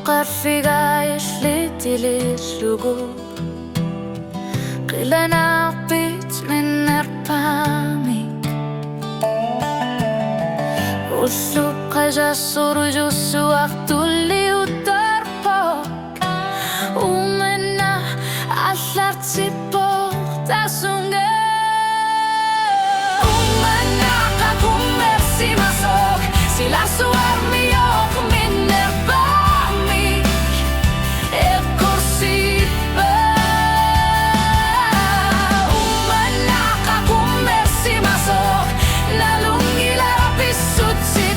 وقرفيقا يشلتي للشقوق قلنا بيت من أربامي والسوق جسور جس وقت اللي وضربك ومنا عشرت سيبوك تاسونجا ومنا قاكم مرسي مسوك سيلا سوار ميوك من أربامي الكرسي ومنا قاكم مرسي مسوك نالونجي لربي سوتسي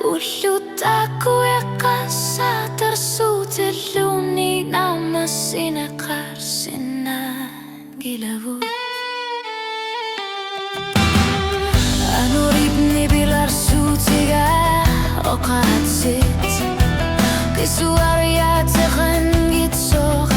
Ulutaku e kasa tersuteluni nama sinekar sinangilavu Anu ribni bilar sutiga oqatsit Kisuariya tixin gitsok